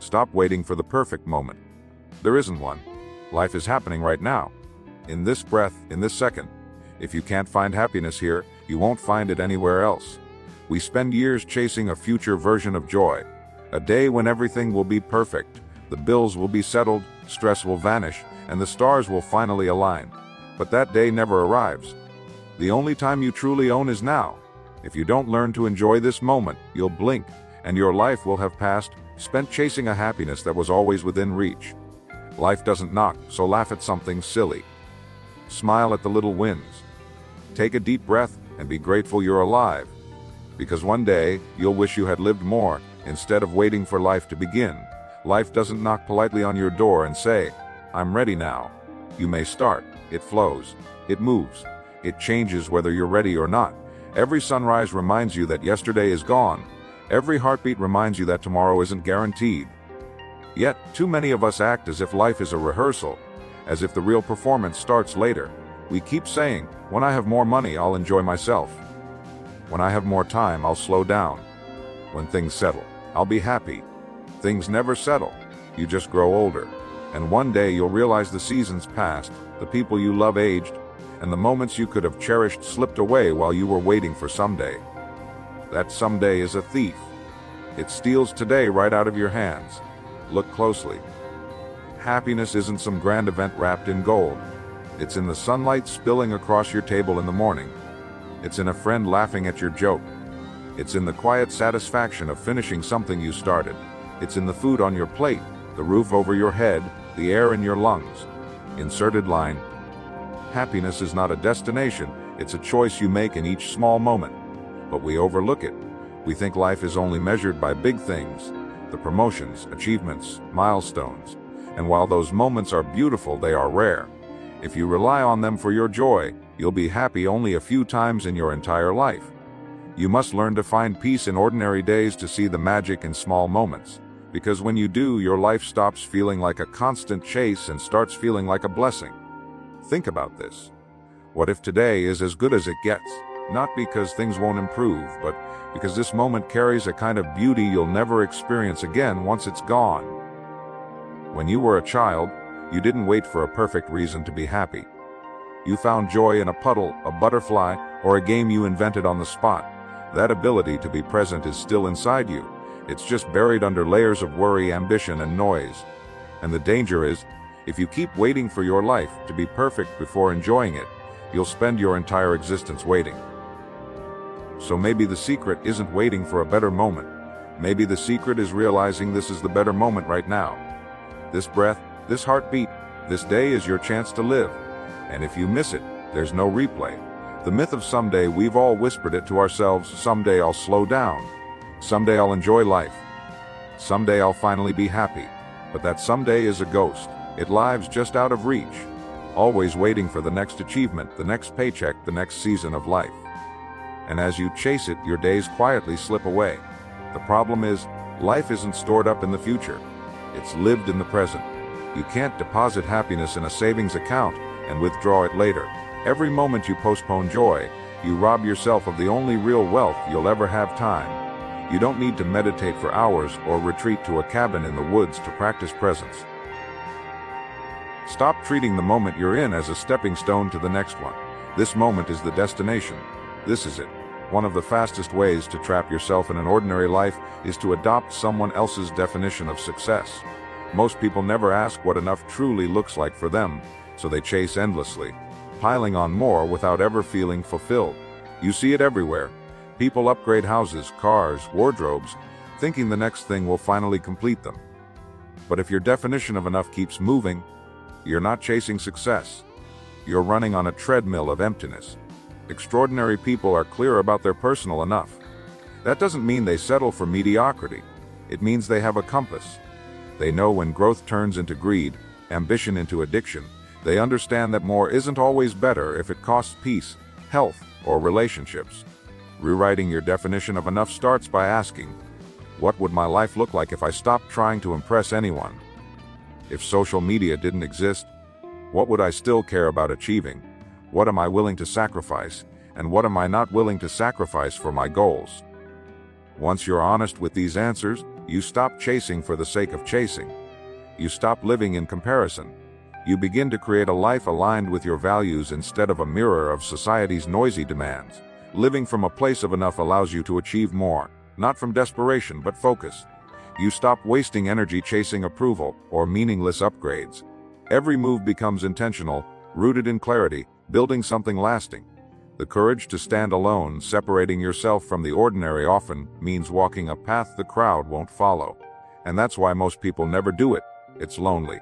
Stop waiting for the perfect moment. There isn't one. Life is happening right now. In this breath, in this second. If you can't find happiness here, you won't find it anywhere else. We spend years chasing a future version of joy. A day when everything will be perfect, the bills will be settled, stress will vanish, and the stars will finally align. But that day never arrives. The only time you truly own is now. If you don't learn to enjoy this moment, you'll blink, and your life will have passed, spent chasing a happiness that was always within reach. Life doesn't knock, so laugh at something silly. Smile at the little wins. Take a deep breath and be grateful you're alive. Because one day, you'll wish you had lived more, instead of waiting for life to begin. Life doesn't knock politely on your door and say, "I'm ready now." You may start. It flows. It moves. It changes whether you're ready or not. Every sunrise reminds you that yesterday is gone. Every heartbeat reminds you that tomorrow isn't guaranteed. Yet, too many of us act as if life is a rehearsal, as if the real performance starts later. We keep saying, "When I have more money, I'll enjoy myself. When I have more time, I'll slow down. When things settle, I'll be happy." Things never settle. You just grow older. And one day you'll realize the seasons passed, the people you love aged, and the moments you could have cherished slipped away while you were waiting for someday. That someday is a thief. It steals today right out of your hands. Look closely. Happiness isn't some grand event wrapped in gold. It's in the sunlight spilling across your table in the morning. It's in a friend laughing at your joke. It's in the quiet satisfaction of finishing something you started. It's in the food on your plate, the roof over your head, the air in your lungs. Inserted line. Happiness is not a destination, it's a choice you make in each small moment. But we overlook it. We think life is only measured by big things, the promotions, achievements, milestones. And while those moments are beautiful, they are rare. If you rely on them for your joy, you'll be happy only a few times in your entire life. You must learn to find peace in ordinary days to see the magic in small moments. Because when you do, your life stops feeling like a constant chase and starts feeling like a blessing. Think about this. What if today is as good as it gets? Not because things won't improve, but because this moment carries a kind of beauty you'll never experience again once it's gone. When you were a child, you didn't wait for a perfect reason to be happy. You found joy in a puddle, a butterfly, or a game you invented on the spot. That ability to be present is still inside you. It's just buried under layers of worry, ambition, and noise. And the danger is, if you keep waiting for your life to be perfect before enjoying it, you'll spend your entire existence waiting. So maybe the secret isn't waiting for a better moment. Maybe the secret is realizing this is the better moment right now. This breath, this heartbeat, this day is your chance to live. And if you miss it, there's no replay. The myth of someday, we've all whispered it to ourselves. Someday I'll slow down. Someday I'll enjoy life. Someday I'll finally be happy. But that someday is a ghost. It lives just out of reach, always waiting for the next achievement, the next paycheck, the next season of life. And as you chase it, your days quietly slip away. The problem is, life isn't stored up in the future. It's lived in the present. You can't deposit happiness in a savings account and withdraw it later. Every moment you postpone joy, you rob yourself of the only real wealth you'll ever have: time. You don't need to meditate for hours or retreat to a cabin in the woods to practice presence. Stop treating the moment you're in as a stepping stone to the next one. This moment is the destination. This is it. One of the fastest ways to trap yourself in an ordinary life is to adopt someone else's definition of success. Most people never ask what enough truly looks like for them, so they chase endlessly, piling on more without ever feeling fulfilled. You see it everywhere. People upgrade houses, cars, wardrobes, thinking the next thing will finally complete them. But if your definition of enough keeps moving, you're not chasing success. You're running on a treadmill of emptiness. Extraordinary people are clear about their personal enough. That doesn't mean they settle for mediocrity. It means they have a compass. They know when growth turns into greed, ambition into addiction. They understand that more isn't always better if it costs peace, health, or relationships. Rewriting your definition of enough starts by asking, what would my life look like if I stopped trying to impress anyone? If social media didn't exist, what would I still care about achieving? What am I willing to sacrifice, and what am I not willing to sacrifice for my goals? Once you're honest with these answers, You stop chasing for the sake of chasing. You stop living in comparison. You begin to create a life aligned with your values instead of a mirror of society's noisy demands. Living from a place of enough allows you to achieve more, not from desperation but focus. You stop wasting energy chasing approval or meaningless upgrades. Every move becomes intentional, rooted in clarity, building something lasting. The courage to stand alone, separating yourself from the ordinary, often means walking a path the crowd won't follow. And that's why most people never do it. It's lonely.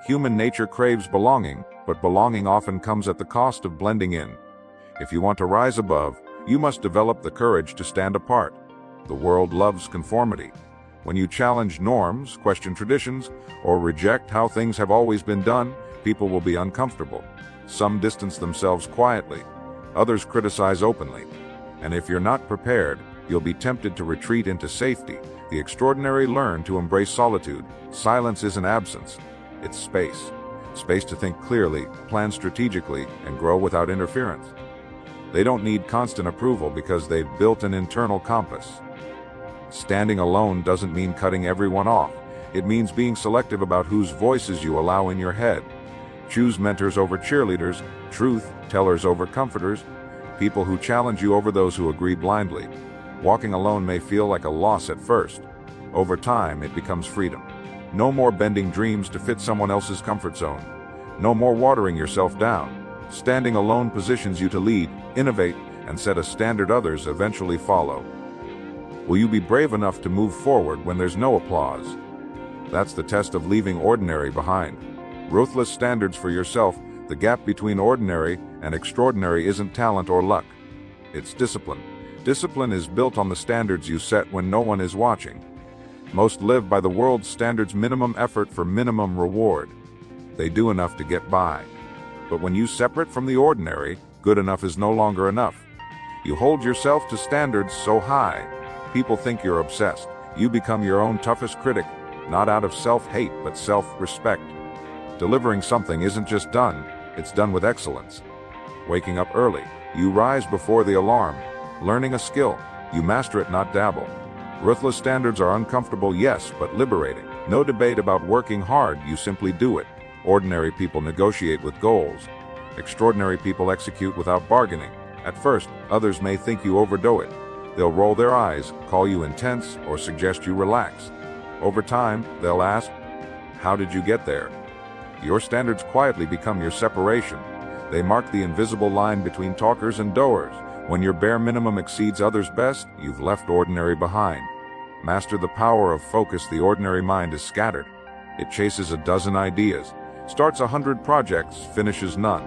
Human nature craves belonging, but belonging often comes at the cost of blending in. If you want to rise above, you must develop the courage to stand apart. The world loves conformity. When you challenge norms, question traditions, or reject how things have always been done, people will be uncomfortable. Some distance themselves quietly. Others criticize openly. And if you're not prepared, you'll be tempted to retreat into safety. The extraordinary learn to embrace solitude. Silence isn't absence. It's space. Space to think clearly, plan strategically, and grow without interference. They don't need constant approval because they've built an internal compass. Standing alone doesn't mean cutting everyone off. It means being selective about whose voices you allow in your head. Choose mentors over cheerleaders, truth tellers over comforters, people who challenge you over those who agree blindly. Walking alone may feel like a loss at first. Over time, it becomes freedom. No more bending dreams to fit someone else's comfort zone. No more watering yourself down. Standing alone positions you to lead, innovate, and set a standard others eventually follow. Will you be brave enough to move forward when there's no applause? That's the test of leaving ordinary behind. Ruthless standards for yourself. The gap between ordinary and extraordinary isn't talent or luck. It's discipline. Discipline is built on the standards you set when no one is watching. Most live by the world's standards: minimum effort for minimum reward. They do enough to get by. But when you separate from the ordinary, good enough is no longer enough. You hold yourself to standards so high, people think you're obsessed. You become your own toughest critic, not out of self-hate but self-respect. Delivering something isn't just done, it's done with excellence. Waking up early, you rise before the alarm. Learning a skill, you master it, not dabble. Ruthless standards are uncomfortable, yes, but liberating. No debate about working hard, you simply do it. Ordinary people negotiate with goals. Extraordinary people execute without bargaining. At first, others may think you overdo it. They'll roll their eyes, call you intense, or suggest you relax. Over time, they'll ask, how did you get there? Your standards quietly become your separation. They mark the invisible line between talkers and doers. When your bare minimum exceeds others' best, you've left ordinary behind. Master the power of focus. The ordinary mind is scattered. It chases a dozen ideas, starts 100 projects, finishes none.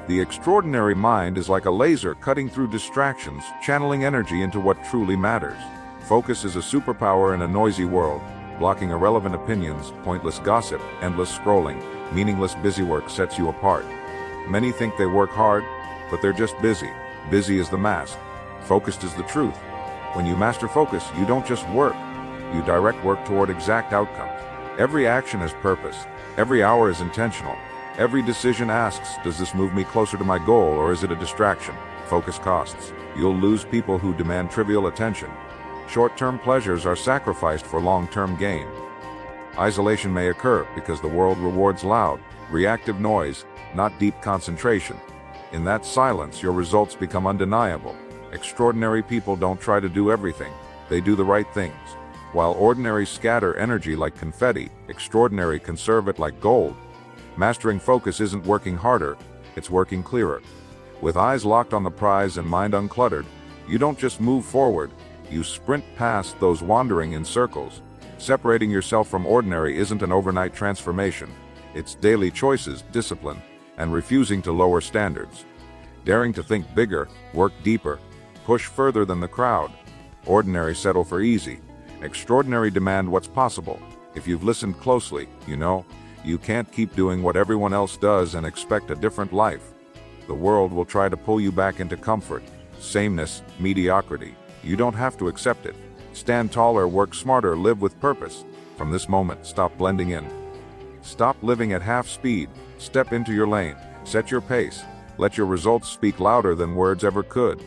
The extraordinary mind is like a laser cutting through distractions, channeling energy into what truly matters. Focus is a superpower in a noisy world, blocking irrelevant opinions, pointless gossip, endless scrolling. Meaningless busywork sets you apart. Many think they work hard, but they're just busy. Busy is the mask. Focused is the truth. When you master focus, you don't just work. You direct work toward exact outcomes. Every action has purpose. Every hour is intentional. Every decision asks, does this move me closer to my goal, or is it a distraction? Focus costs. You'll lose people who demand trivial attention. Short-term pleasures are sacrificed for long-term gain. Isolation may occur because the world rewards loud, reactive noise, not deep concentration. In that silence, your results become undeniable. Extraordinary people don't try to do everything. They do the right things. While ordinary scatter energy like confetti, extraordinary conserve it like gold. Mastering focus isn't working harder, it's working clearer. With eyes locked on the prize and mind uncluttered, you don't just move forward, you sprint past those wandering in circles. Separating yourself from ordinary isn't an overnight transformation. It's daily choices, discipline, and refusing to lower standards. Daring to think bigger, work deeper, push further than the crowd. Ordinary settle for easy. Extraordinary demand what's possible. If you've listened closely, you know, you can't keep doing what everyone else does and expect a different life. The world will try to pull you back into comfort, sameness, mediocrity. You don't have to accept it. Stand taller, work smarter, live with purpose. From this moment, stop blending in. Stop living at half speed. Step into your lane. Set your pace. Let your results speak louder than words ever could.